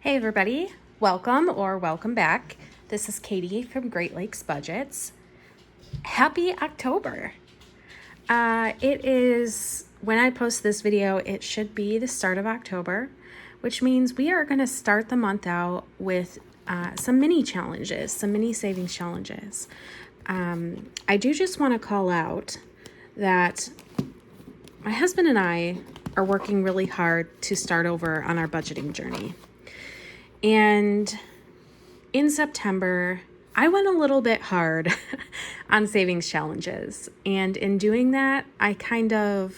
Hey everybody, welcome or welcome back. This is Katie from Great Lakes Budgets. Happy October. It is, when I post this video, it should be the start of October, which means we are going to start the month out with some mini challenges, some mini savings challenges. I do just want to call out that my husband and I are working really hard to start over on our budgeting journey. And in September, I went a little bit hard on savings challenges. And in doing that, I kind of,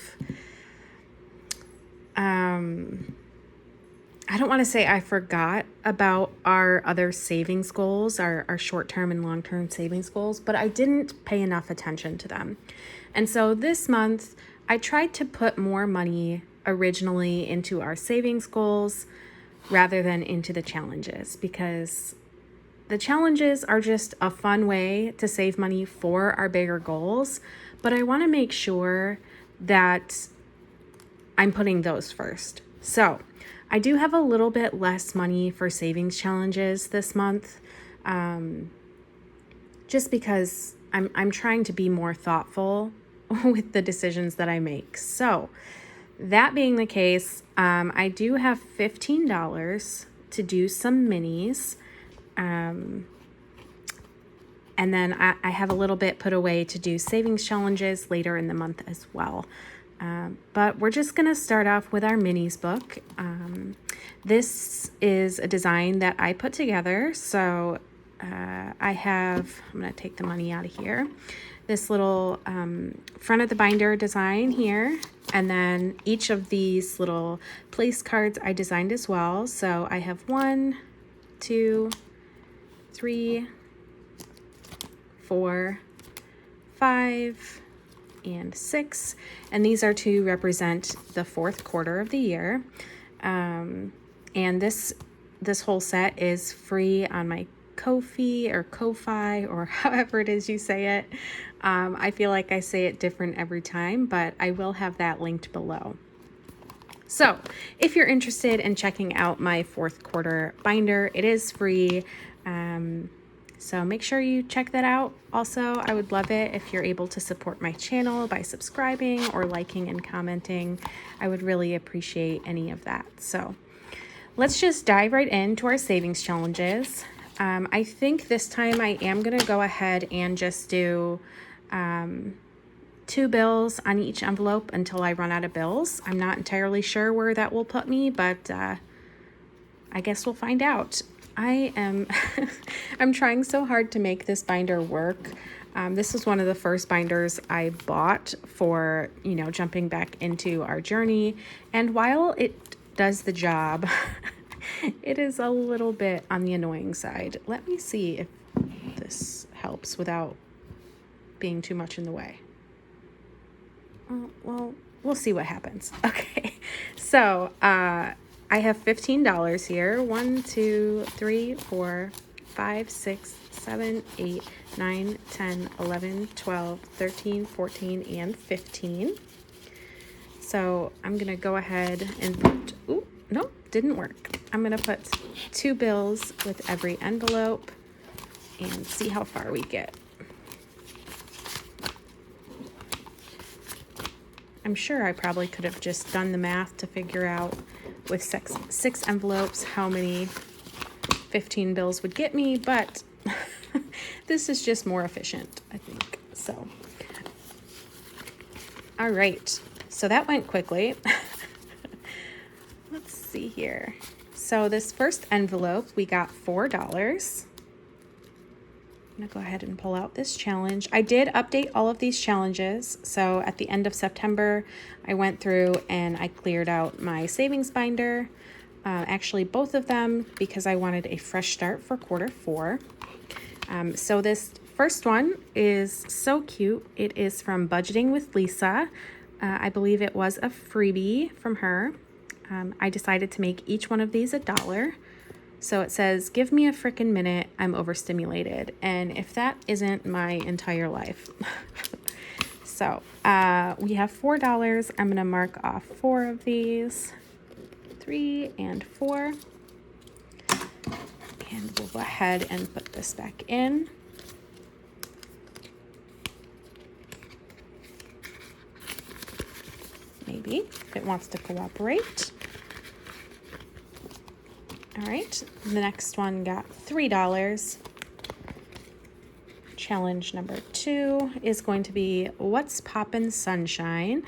I don't want to say I forgot about our other savings goals, our short-term and long-term savings goals, but I didn't pay enough attention to them. And so this month, I tried to put more money originally into our savings goals rather than into the challenges, because the challenges are just a fun way to save money for our bigger goals, but I want to make sure that I'm putting those first. So I do have a little bit less money for savings challenges this month, just because I'm trying to be more thoughtful with the decisions that I make. So that being the case, I do have $15 to do some minis. And then I have a little bit put away to do savings challenges later in the month as well. But we're just going to start off with our minis book. This is a design that I put together. So I'm going to take the money out of here. This little front of the binder design here. And then each of these little place cards I designed as well. So I have 1, 2, 3, 4, 5, and 6. And these are to represent the fourth quarter of the year. And this whole set is free on my Ko-fi or Ko-fi or however it is you say it. I feel like I say it different every time, but I will have that linked below. So if you're interested in checking out my fourth quarter binder, it is free. So make sure you check that out. Also, I would love it if you're able to support my channel by subscribing or liking and commenting. I would really appreciate any of that. So let's just dive right into our savings challenges. I think this time I am going to go ahead and just do 2 bills on each envelope until I run out of bills. I'm not entirely sure where that will put me, but I guess we'll find out. I'm trying so hard to make this binder work. This was one of the first binders I bought for, jumping back into our journey. And while it does the job, it is a little bit on the annoying side. Let me see if this helps without being too much in the way. Well, we'll see what happens. Okay, so I have $15 here. 1, 2, 3, 4, 5, 6, 7, 8, 9, 10, 11, 12, 13, 14, and 15. So I'm going to go ahead and put, nope, didn't work. I'm going to put 2 bills with every envelope and see how far we get. I'm sure I probably could have just done the math to figure out with 6 envelopes how many 15 bills would get me, but this is just more efficient, I think. So, all right. So that went quickly. Let's see here. So this first envelope, we got $4. I'm going to go ahead and pull out this challenge. I did update all of these challenges. So at the end of September, I went through and I cleared out my savings binder. Actually, both of them, because I wanted a fresh start for quarter 4. So this first one is so cute. It is from Budgeting with Lisa. I believe it was a freebie from her. I decided to make each one of these $1. So it says, give me a frickin' minute, I'm overstimulated. And if that isn't my entire life. So we have $4. I'm going to mark off 4 of these, 3 and 4. And we'll go ahead and put this back in. Maybe, if it wants to cooperate. All right, the next one got $3. Challenge number 2 is going to be What's Poppin' Sunshine.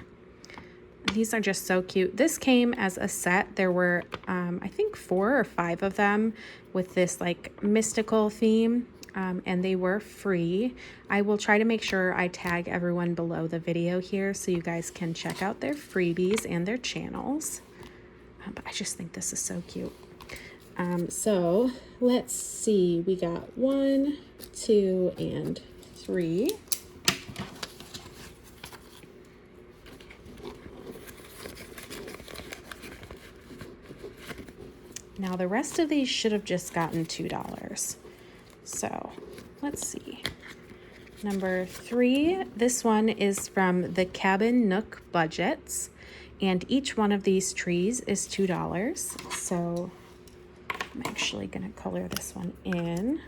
These are just so cute. This came as a set. There were, I think 4 or 5 of them with this like mystical theme, and they were free. I will try to make sure I tag everyone below the video here so you guys can check out their freebies and their channels. But I just think this is so cute. So let's see, we got 1, 2, and 3. Now the rest of these should have just gotten $2. So let's see. Number 3, this one is from the Cabin Nook Budgets, and each one of these trees is $2. So I'm actually gonna color this one in.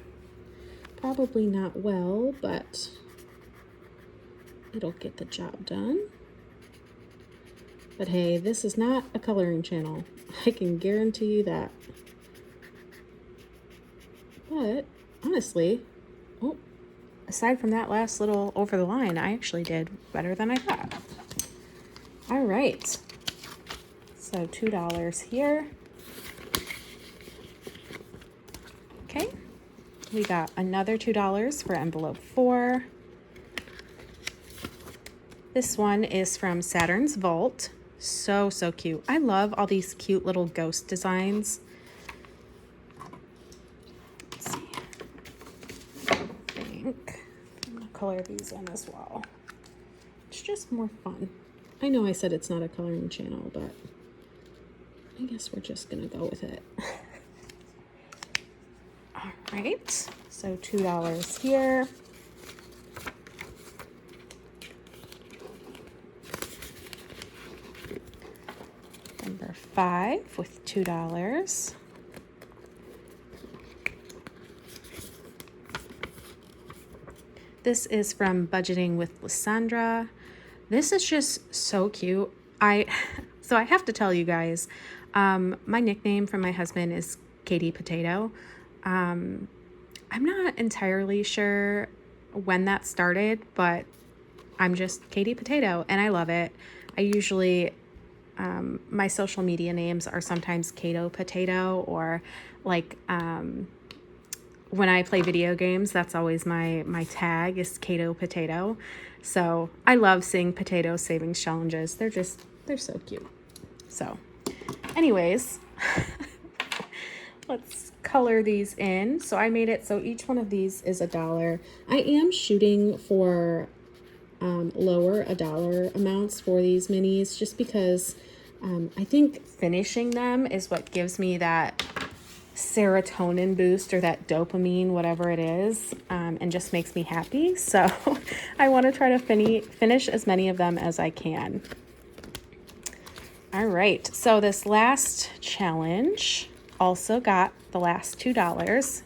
Probably not well, but it'll get the job done. But hey, this is not a coloring channel. I can guarantee you that. But honestly, oh, aside from that last little over the line, I actually did better than I thought. All right, so $2 here. Okay, we got another $2 for envelope 4. This one is from Saturn's Vault. So cute. I love all these cute little ghost designs. Let's see. I think I'm gonna color these in as well. It's just more fun. I know I said it's not a coloring channel, but I guess we're just gonna go with it. All right, so $2 here. Number 5 with $2. This is from Budgeting with Lysandra. This is just so cute. So I have to tell you guys, my nickname from my husband is Katie Potato. I'm not entirely sure when that started, but I'm just Katie Potato and I love it. I usually, my social media names are sometimes Kato Potato, or like, when I play video games, that's always my tag is Kato Potato. So I love seeing potato savings challenges. They're so cute. So anyways, let's color these in. So I made it so each one of these is $1. I am shooting for lower $1 amounts for these minis, just because I think finishing them is what gives me that serotonin boost, or that dopamine, whatever it is, and just makes me happy. So I want to try to finish as many of them as I can. All right, so this last challenge also got the last $2.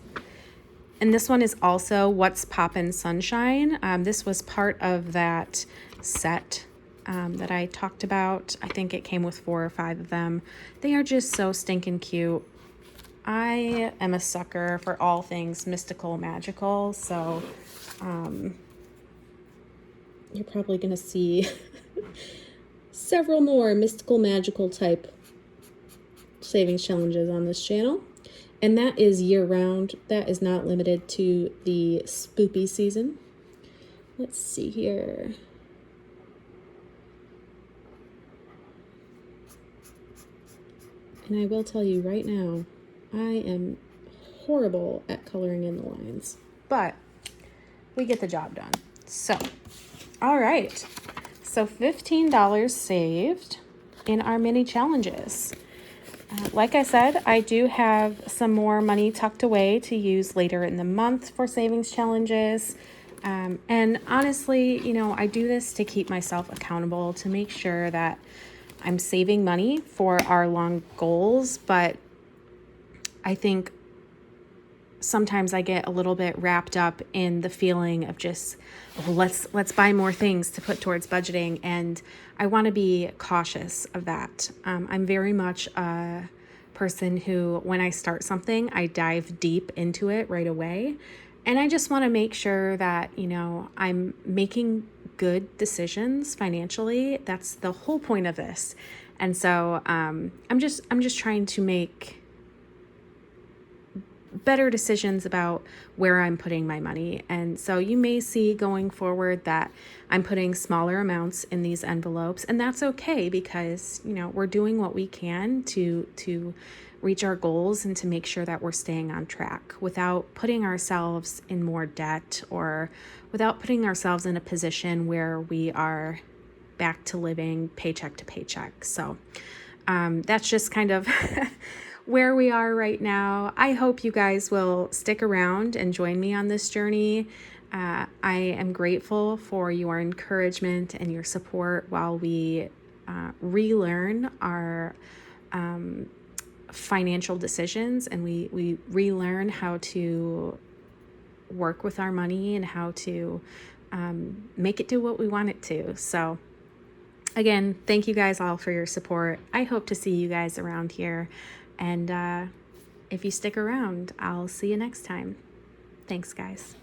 And this one is also What's Poppin' Sunshine. This was part of that set that I talked about. I think it came with 4 or 5 of them. They are just so stinking cute. I am a sucker for all things mystical, magical, so you're probably going to see several more mystical, magical type savings challenges on this channel. And that is year-round. That is not limited to the spoopy season. Let's see here. And I will tell you right now, I am horrible at coloring in the lines, but we get the job done. So, all right. So $15 saved in our mini challenges. Like I said, I do have some more money tucked away to use later in the month for savings challenges. And honestly, you know, I do this to keep myself accountable, to make sure that I'm saving money for our long goals. But I think sometimes I get a little bit wrapped up in the feeling of just, oh, let's buy more things to put towards budgeting, and I want to be cautious of that. I'm very much a person who, when I start something, I dive deep into it right away, and I just want to make sure that, you know, I'm making good decisions financially. That's the whole point of this. And so I'm just trying to make better decisions about where I'm putting my money. And so you may see going forward that I'm putting smaller amounts in these envelopes, and that's okay, because, you know, we're doing what we can to reach our goals and to make sure that we're staying on track without putting ourselves in more debt, or without putting ourselves in a position where we are back to living paycheck to paycheck. So that's just kind of where we are right now. I hope you guys will stick around and join me on this journey. I am grateful for your encouragement and your support while we relearn our financial decisions, and we relearn how to work with our money and how to make it do what we want it to. So again, thank you guys all for your support. I hope to see you guys around here. And if you stick around, I'll see you next time. Thanks, guys.